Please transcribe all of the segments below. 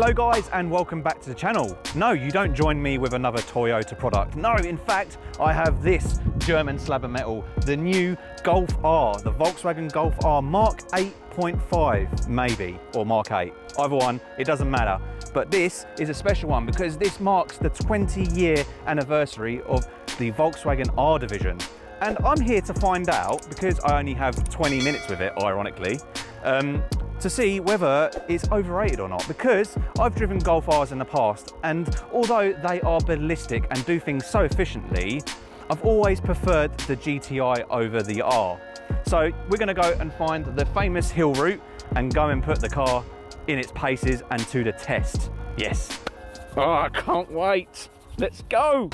Hello guys and welcome back to the channel. No, you don't join me with another Toyota product. No, in fact, I have this German slab of metal, the new Golf R, the Volkswagen Golf R Mark 8.5 maybe, or Mark 8. Either one, it doesn't matter. But this is a special one because this marks the 20-year anniversary of the Volkswagen R division. And I'm here to find out, because I only have 20 minutes with it, ironically, to see whether it's overrated or not, because I've driven Golf Rs in the past, and although they are ballistic and do things so efficiently, I've always preferred the GTI over the R. So we're going to go and find the famous hill route and go and put the car in its paces and to the test. Yes. Oh, I can't wait. Let's go.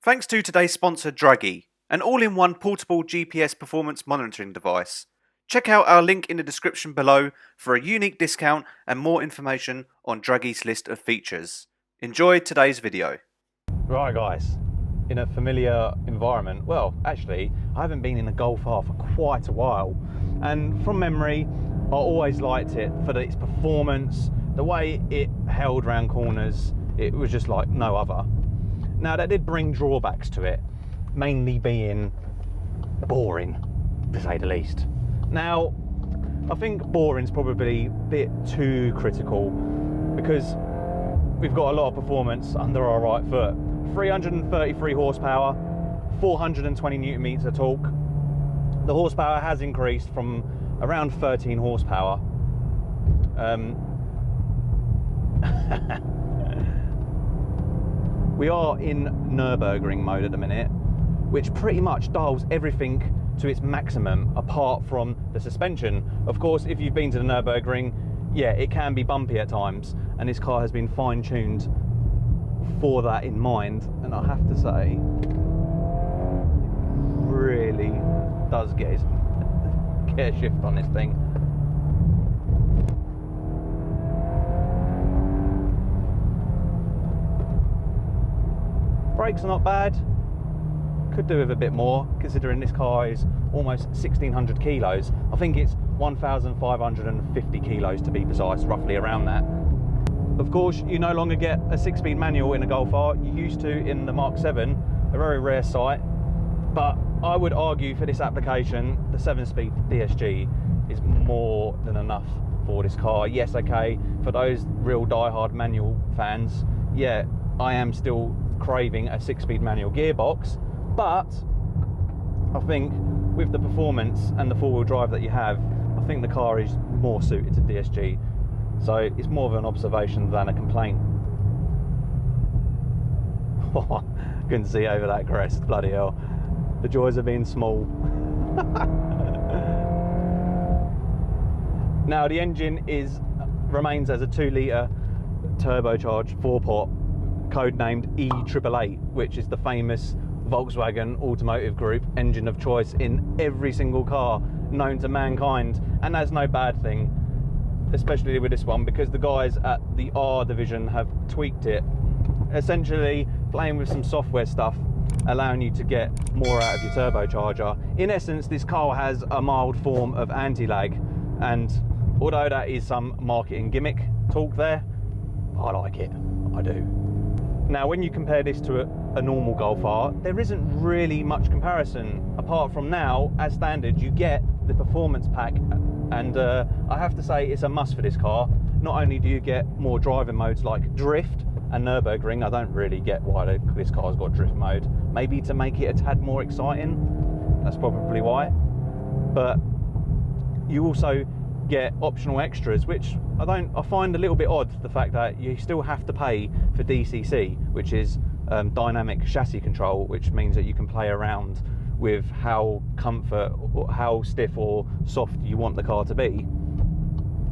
Thanks to today's sponsor Draggy, an all-in-one portable GPS performance monitoring device. Check out our link in the description below for a unique discount and more information on Draggy's list of features. Enjoy today's video. Right guys, in a familiar environment, well actually I haven't been in a Golf R for quite a while, and from memory I always liked it for its performance, the way it held round corners. It was just like no other. Now that did bring drawbacks to it, mainly being boring, to say the least. Now, I think boring's probably a bit too critical because we've got a lot of performance under our right foot. 333 horsepower, 420 newton meters of torque. The horsepower has increased from around 13 horsepower. We are in Nürburgring mode at the minute, which pretty much dials everything to its maximum apart from the suspension. Of course, if you've been to the Nürburgring, yeah, it can be bumpy at times, and this car has been fine-tuned for that in mind, and I have to say, really does get its gear shift on this thing. Brakes are not bad, could do with a bit more considering this car is almost 1600 kilos. I think it's 1550 kilos to be precise, roughly around that. Of course, you no longer get a 6-speed manual in a Golf R. You used to in the Mark 7, a very rare sight, but I would argue for this application the 7-speed DSG is more than enough for this car. Yes, okay, for those real die-hard manual fans, yeah, I am still craving a 6-speed manual gearbox, but I think with the performance and the four-wheel drive that you have, I think the car is more suited to DSG. So it's more of an observation than a complaint. Couldn't see over that crest, bloody hell. The joys of being small. Now the engine remains as a 2-litre turbocharged 4-pot, codenamed E888, which is the famous Volkswagen Automotive Group engine of choice in every single car known to mankind, and that's no bad thing, especially with this one, because the guys at the R division have tweaked it, essentially playing with some software stuff, allowing you to get more out of your turbocharger. In essence, this car has a mild form of anti-lag, and although that is some marketing gimmick talk there, I like it, I do. Now, when you compare this to a normal Golf R, there isn't really much comparison, apart from now, as standard, you get the performance pack, and I have to say it's a must for this car. Not only do you get more driving modes like drift and Nürburgring, I don't really get why this car's got drift mode, maybe to make it a tad more exciting, that's probably why, but you also get optional extras, which I find a little bit odd, the fact that you still have to pay for DCC, which is dynamic chassis control, which means that you can play around with how how stiff or soft you want the car to be,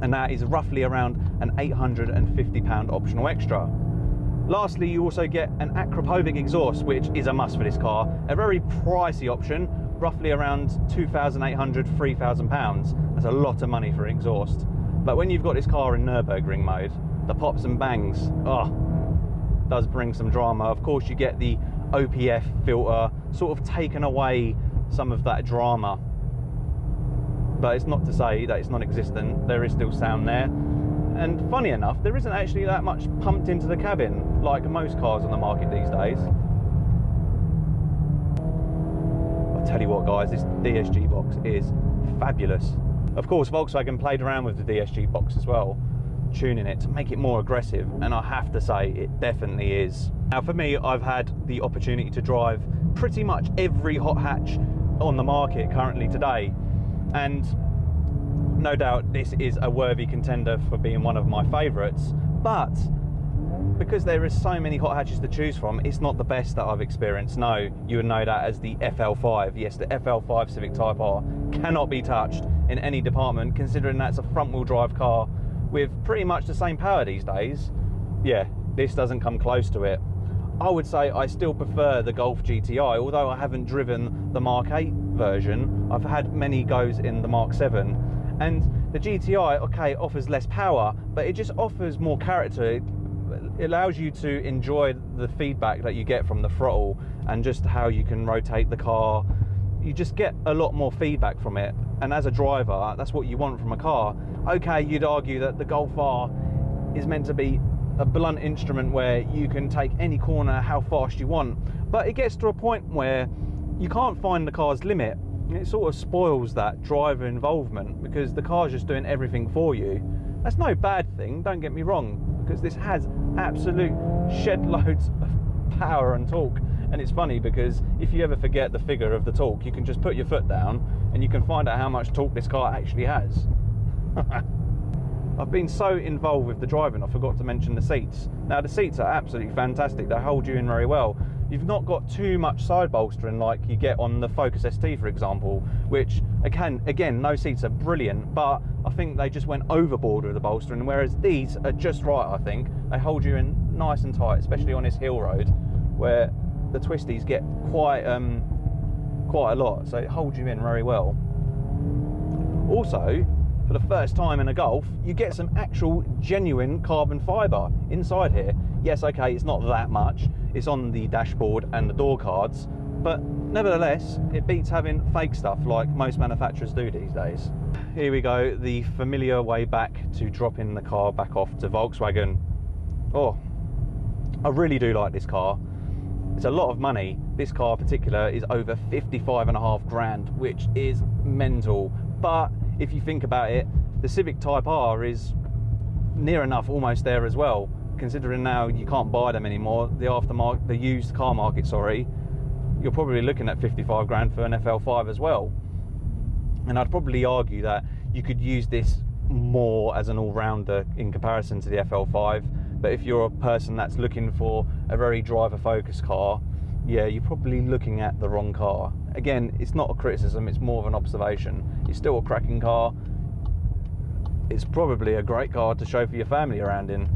and that is roughly around an £850 optional extra. Lastly, you also get an Akrapovic exhaust, which is a must for this car, a very pricey option, roughly around £2,800, £3,000. That's a lot of money for an exhaust. But when you've got this car in Nürburgring mode, the pops and bangs, does bring some drama. Of course, you get the OPF filter sort of taken away some of that drama. But it's not to say that it's non-existent. There is still sound there. And funny enough, there isn't actually that much pumped into the cabin like most cars on the market these days. I'll tell you what guys, this DSG box is fabulous. Of course, Volkswagen played around with the DSG box as well, tuning it to make it more aggressive, and I have to say it definitely is. Now for me, I've had the opportunity to drive pretty much every hot hatch on the market currently today, and no doubt this is a worthy contender for being one of my favourites, but because there is so many hot hatches to choose from, it's not the best that I've experienced. No, you would know that as the FL5. Yes, the FL5 Civic Type R cannot be touched in any department, considering that's a front wheel drive car with pretty much the same power these days. Yeah, this doesn't come close to it. I would say I still prefer the Golf GTI, although I haven't driven the Mark 8 version. I've had many goes in the Mark 7, and the GTI, okay, offers less power, but it just offers more character. It allows you to enjoy the feedback that you get from the throttle and just how you can rotate the car. You just get a lot more feedback from it, and as a driver, that's what you want from a car. Okay, you'd argue that the Golf R is meant to be a blunt instrument where you can take any corner how fast you want, but it gets to a point where you can't find the car's limit. It sort of spoils that driver involvement because the car's just doing everything for you. That's no bad thing, don't get me wrong, because this has absolute shed loads of power and torque. And it's funny because if you ever forget the figure of the torque, you can just put your foot down and you can find out how much torque this car actually has. I've been so involved with the driving, I forgot to mention the seats. Now the seats are absolutely fantastic, they hold you in very well. You've not got too much side bolstering like you get on the Focus ST, for example, which again, those seats are brilliant, but I think they just went overboard with the bolstering, whereas these are just right, I think. They hold you in nice and tight, especially on this hill road, where the twisties get quite a lot, so it holds you in very well. Also, for the first time in a Golf, you get some actual genuine carbon fibre inside here. Yes, okay, it's not that much. It's on the dashboard and the door cards, but nevertheless, it beats having fake stuff like most manufacturers do these days. Here we go, the familiar way back to dropping the car back off to Volkswagen. Oh, I really do like this car. It's a lot of money. This car in particular is over 55.5 grand, which is mental. But if you think about it, the Civic Type R is near enough almost there as well, considering now you can't buy them anymore. The used car market, sorry, you're probably looking at 55 grand for an FL5 as well. And I'd probably argue that you could use this more as an all-rounder in comparison to the FL5. But if you're a person that's looking for a very driver-focused car, yeah, you're probably looking at the wrong car. Again, it's not a criticism, it's more of an observation. It's still a cracking car. It's probably a great car to show for your family around in.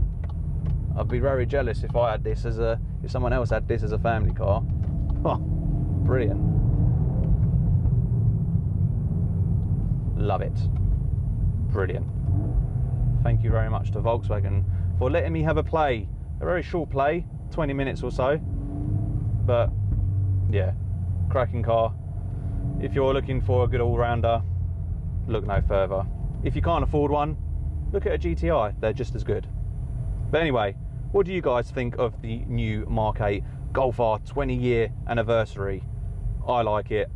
I'd be very jealous if I had this if someone else had this as a family car. Oh, brilliant. Love it. Brilliant. Thank you very much to Volkswagen for letting me have a play. A very short play, 20 minutes or so. But yeah, cracking car. If you're looking for a good all-rounder, look no further. If you can't afford one, look at a GTI, they're just as good. But anyway, what do you guys think of the new Mark 8 Golf R 20-year anniversary? I like it.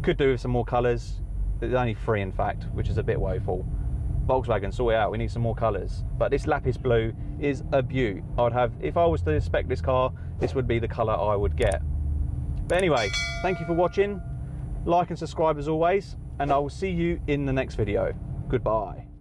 Could do with some more colours. There's only 3 in fact, which is a bit woeful. Volkswagen, sort it out, we need some more colours. But this lapis blue is a beaut. If I was to spec this car, this would be the colour I would get. But anyway, thank you for watching. Like and subscribe as always, and I will see you in the next video. Goodbye.